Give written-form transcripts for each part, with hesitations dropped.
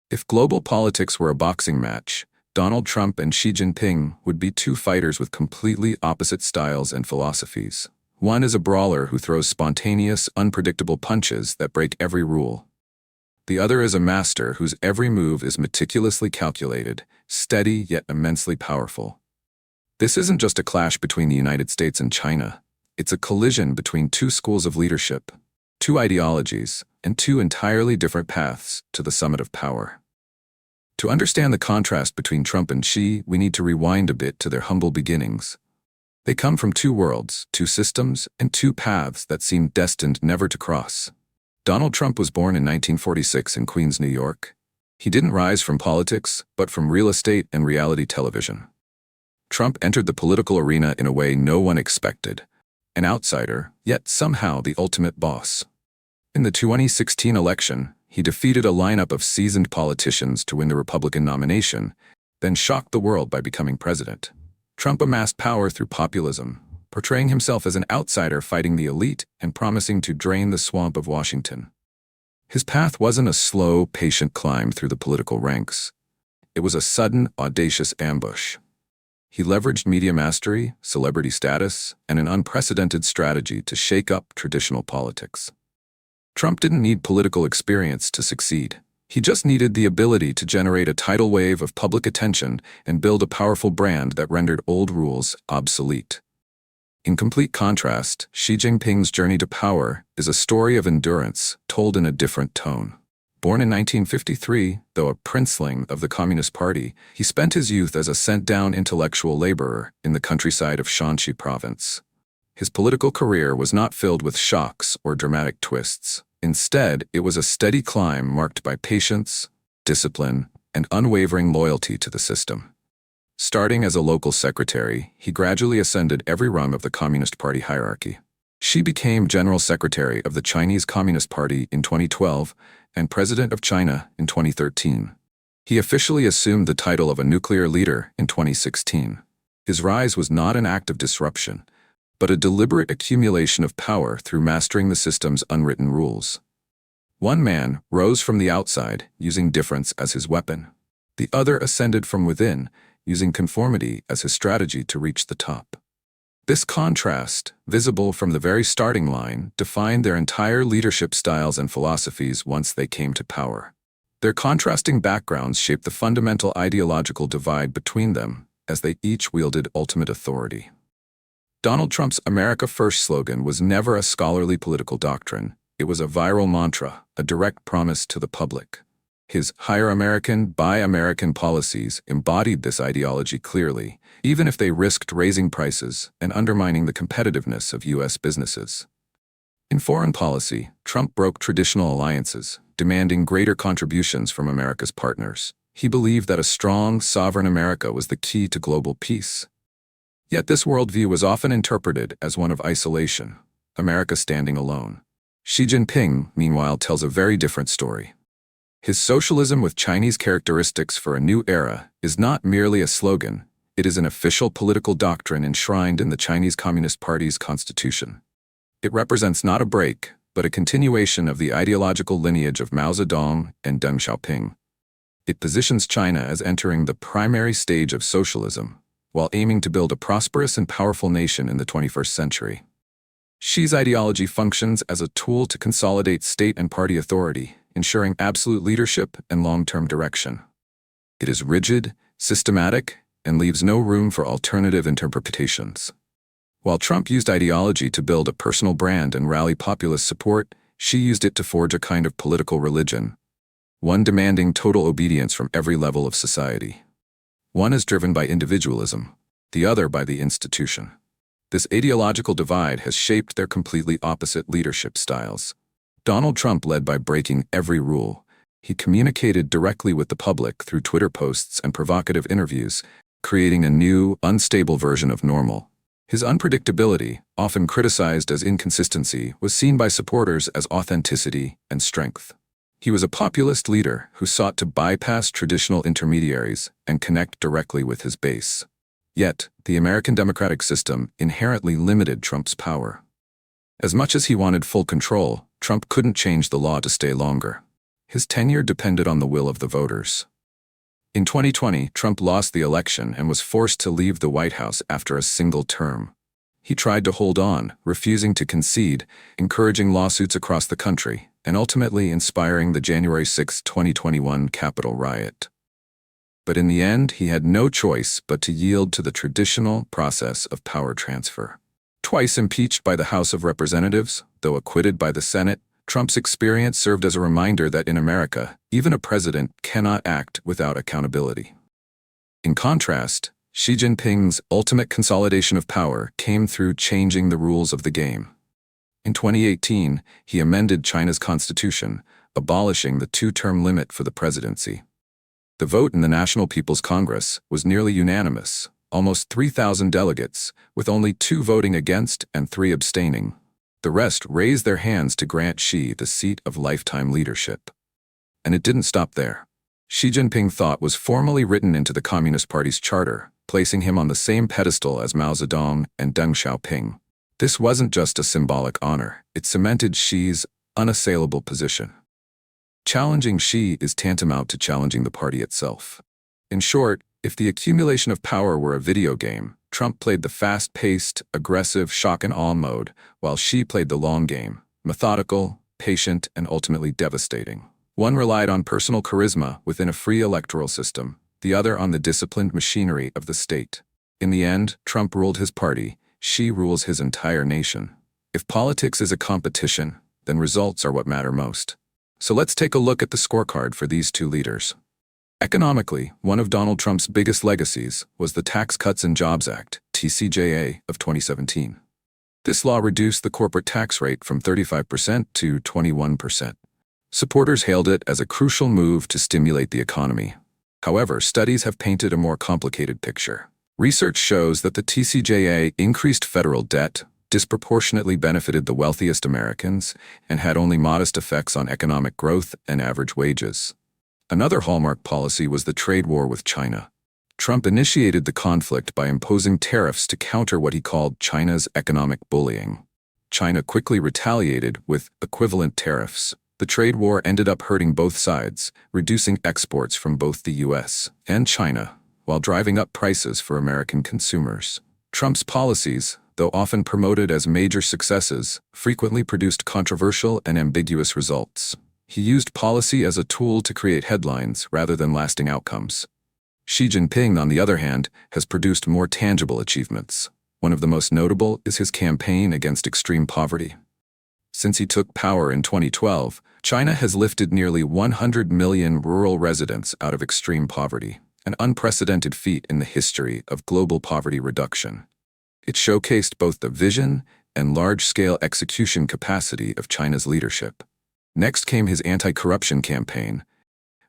If global politics were a boxing match, Donald Trump and Xi Jinping would be two fighters with completely opposite styles and philosophies. One is a brawler who throws spontaneous, unpredictable punches that break every rule. The other is a master whose every move is meticulously calculated, steady yet immensely powerful. This isn't just a clash between the United States and China. It's a collision between two schools of leadership, two ideologies, and two entirely different paths to the summit of power. To understand the contrast between Trump and Xi, we need to rewind a bit to their humble beginnings. They come from two worlds, two systems, and two paths that seem destined never to cross. Donald Trump was born in 1946 in Queens, New York. He didn't rise from politics, but from real estate and reality television. Trump entered the political arena in a way no one expected. An outsider, yet somehow the ultimate boss. In the 2016 election, he defeated a lineup of seasoned politicians to win the Republican nomination, then shocked the world by becoming president. Trump amassed power through populism, portraying himself as an outsider fighting the elite and promising to drain the swamp of Washington. His path wasn't a slow, patient climb through the political ranks. It was a sudden, audacious ambush. He leveraged media mastery, celebrity status, and an unprecedented strategy to shake up traditional politics. Trump didn't need political experience to succeed. He just needed the ability to generate a tidal wave of public attention and build a powerful brand that rendered old rules obsolete. In complete contrast, Xi Jinping's journey to power is a story of endurance told in a different tone. Born in 1953, though a princeling of the Communist Party, he spent his youth as a sent-down intellectual laborer in the countryside of Shanxi province. His political career was not filled with shocks or dramatic twists. Instead, it was a steady climb marked by patience, discipline, and unwavering loyalty to the system. Starting as a local secretary, he gradually ascended every rung of the Communist Party hierarchy. Xi became General Secretary of the Chinese Communist Party in 2012 and President of China in 2013. He officially assumed the title of a nuclear leader in 2016. His rise was not an act of disruption, but a deliberate accumulation of power through mastering the system's unwritten rules. One man rose from the outside, using difference as his weapon. The other ascended from within, using conformity as his strategy to reach the top. This contrast, visible from the very starting line, defined their entire leadership styles and philosophies once they came to power. Their contrasting backgrounds shaped the fundamental ideological divide between them, as they each wielded ultimate authority. Donald Trump's America First slogan was never a scholarly political doctrine. It was a viral mantra, a direct promise to the public. His Hire American, Buy American policies embodied this ideology clearly, even if they risked raising prices and undermining the competitiveness of U.S. businesses. In foreign policy, Trump broke traditional alliances, demanding greater contributions from America's partners. He believed that a strong, sovereign America was the key to global peace. Yet this worldview was often interpreted as one of isolation, America standing alone. Xi Jinping, meanwhile, tells a very different story. His socialism with Chinese characteristics for a new era is not merely a slogan, it is an official political doctrine enshrined in the Chinese Communist Party's constitution. It represents not a break, but a continuation of the ideological lineage of Mao Zedong and Deng Xiaoping. It positions China as entering the primary stage of socialism, while aiming to build a prosperous and powerful nation in the 21st century. Xi's ideology functions as a tool to consolidate state and party authority, ensuring absolute leadership and long-term direction. It is rigid, systematic, and leaves no room for alternative interpretations. While Trump used ideology to build a personal brand and rally populist support, Xi used it to forge a kind of political religion, one demanding total obedience from every level of society. One is driven by individualism, the other by the institution. This ideological divide has shaped their completely opposite leadership styles. Donald Trump led by breaking every rule. He communicated directly with the public through Twitter posts and provocative interviews, creating a new, unstable version of normal. His unpredictability, often criticized as inconsistency, was seen by supporters as authenticity and strength. He was a populist leader who sought to bypass traditional intermediaries and connect directly with his base. Yet, the American democratic system inherently limited Trump's power. As much as he wanted full control, Trump couldn't change the law to stay longer. His tenure depended on the will of the voters. In 2020, Trump lost the election and was forced to leave the White House after a single term. He tried to hold on, refusing to concede, encouraging lawsuits across the country, and ultimately inspiring the January 6, 2021 Capitol riot. But in the end, he had no choice but to yield to the traditional process of power transfer. Twice impeached by the House of Representatives, though acquitted by the Senate, Trump's experience served as a reminder that in America, even a president cannot act without accountability. In contrast, Xi Jinping's ultimate consolidation of power came through changing the rules of the game. In 2018, he amended China's constitution, abolishing the two-term limit for the presidency. The vote in the National People's Congress was nearly unanimous, almost 3,000 delegates, with only 2 voting against and 3 abstaining. The rest raised their hands to grant Xi the seat of lifetime leadership. And it didn't stop there. Xi Jinping thought was formally written into the Communist Party's charter, placing him on the same pedestal as Mao Zedong and Deng Xiaoping. This wasn't just a symbolic honor, it cemented Xi's unassailable position. Challenging Xi is tantamount to challenging the party itself. In short, if the accumulation of power were a video game, Trump played the fast-paced, aggressive shock-and-awe mode, while Xi played the long game, methodical, patient, and ultimately devastating. One relied on personal charisma within a free electoral system, the other on the disciplined machinery of the state. In the end, Trump ruled his party, Xi rules his entire nation. If politics is a competition, then results are what matter most. So let's take a look at the scorecard for these two leaders. Economically, one of Donald Trump's biggest legacies was the Tax Cuts and Jobs Act, TCJA, of 2017. This law reduced the corporate tax rate from 35% to 21%. Supporters hailed it as a crucial move to stimulate the economy. However, studies have painted a more complicated picture. Research shows that the TCJA increased federal debt, disproportionately benefited the wealthiest Americans, and had only modest effects on economic growth and average wages. Another hallmark policy was the trade war with China. Trump initiated the conflict by imposing tariffs to counter what he called China's economic bullying. China quickly retaliated with equivalent tariffs. The trade war ended up hurting both sides, reducing exports from both the U.S. and China, while driving up prices for American consumers. Trump's policies, though often promoted as major successes, frequently produced controversial and ambiguous results. He used policy as a tool to create headlines rather than lasting outcomes. Xi Jinping, on the other hand, has produced more tangible achievements. One of the most notable is his campaign against extreme poverty. Since he took power in 2012, China has lifted nearly 100 million rural residents out of extreme poverty, an unprecedented feat in the history of global poverty reduction. It showcased both the vision and large-scale execution capacity of China's leadership. Next came his anti-corruption campaign,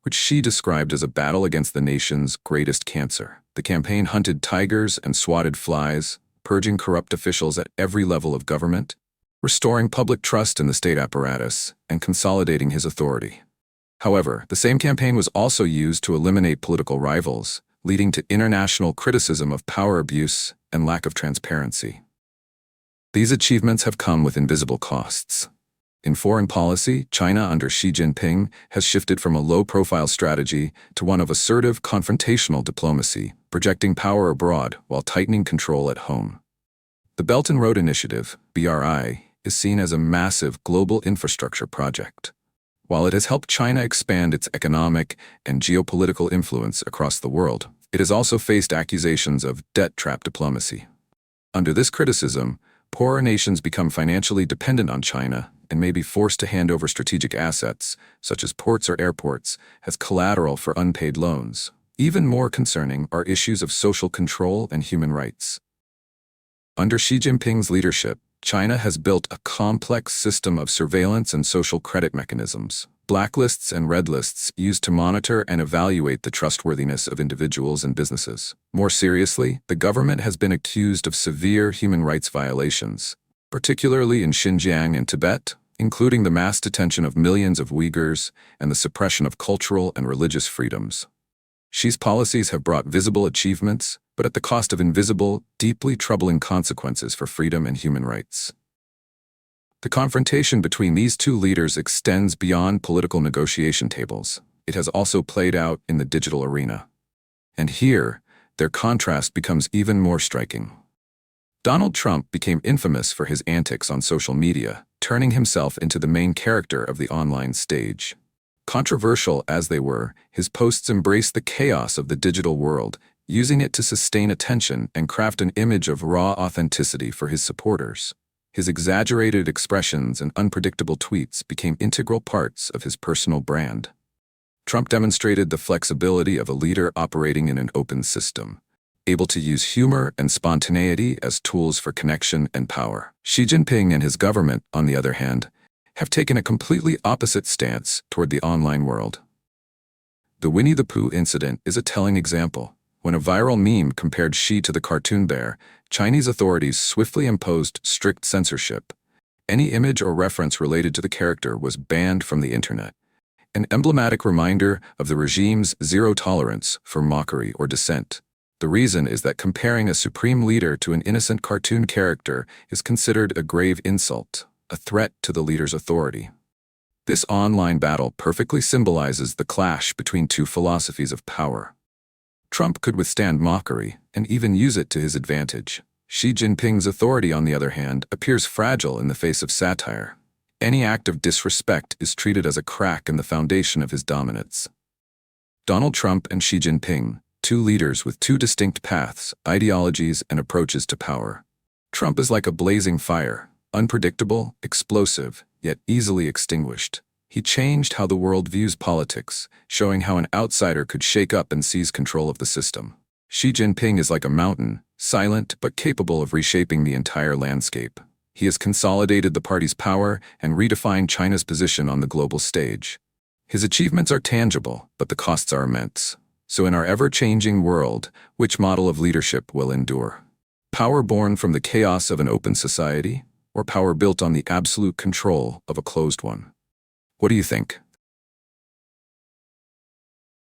which Xi described as a battle against the nation's greatest cancer. The campaign hunted tigers and swatted flies, purging corrupt officials at every level of government, restoring public trust in the state apparatus, and consolidating his authority. However, the same campaign was also used to eliminate political rivals, leading to international criticism of power abuse and lack of transparency. These achievements have come with invisible costs. In foreign policy, China under Xi Jinping has shifted from a low-profile strategy to one of assertive, confrontational diplomacy, projecting power abroad while tightening control at home. The Belt and Road Initiative, BRI, is seen as a massive global infrastructure project. While it has helped China expand its economic and geopolitical influence across the world, it has also faced accusations of debt trap diplomacy. Under this criticism, poorer nations become financially dependent on China and may be forced to hand over strategic assets, such as ports or airports, as collateral for unpaid loans. Even more concerning are issues of social control and human rights. Under Xi Jinping's leadership, China has built a complex system of surveillance and social credit mechanisms, blacklists and red lists used to monitor and evaluate the trustworthiness of individuals and businesses. More seriously, the government has been accused of severe human rights violations, particularly in Xinjiang and Tibet, including the mass detention of millions of Uyghurs and the suppression of cultural and religious freedoms. Xi's policies have brought visible achievements, but at the cost of invisible, deeply troubling consequences for freedom and human rights. The confrontation between these two leaders extends beyond political negotiation tables. It has also played out in the digital arena. And here, their contrast becomes even more striking. Donald Trump became infamous for his antics on social media, turning himself into the main character of the online stage. Controversial as they were, his posts embraced the chaos of the digital world, using it to sustain attention and craft an image of raw authenticity for his supporters. His exaggerated expressions and unpredictable tweets became integral parts of his personal brand. Trump demonstrated the flexibility of a leader operating in an open system, able to use humor and spontaneity as tools for connection and power. Xi Jinping and his government, on the other hand, have taken a completely opposite stance toward the online world. The Winnie the Pooh incident is a telling example. When a viral meme compared Xi to the cartoon bear, Chinese authorities swiftly imposed strict censorship. Any image or reference related to the character was banned from the internet, an emblematic reminder of the regime's zero tolerance for mockery or dissent. The reason is that comparing a supreme leader to an innocent cartoon character is considered a grave insult, a threat to the leader's authority. This online battle perfectly symbolizes the clash between two philosophies of power. Trump could withstand mockery and even use it to his advantage. Xi Jinping's authority, on the other hand, appears fragile in the face of satire. Any act of disrespect is treated as a crack in the foundation of his dominance. Donald Trump and Xi Jinping, two leaders with two distinct paths, ideologies, and approaches to power. Trump is like a blazing fire, unpredictable, explosive, yet easily extinguished. He changed how the world views politics, showing how an outsider could shake up and seize control of the system. Xi Jinping is like a mountain, silent but capable of reshaping the entire landscape. He has consolidated the party's power and redefined China's position on the global stage. His achievements are tangible, but the costs are immense. So in our ever-changing world, which model of leadership will endure? Power born from the chaos of an open society, or power built on the absolute control of a closed one? What do you think?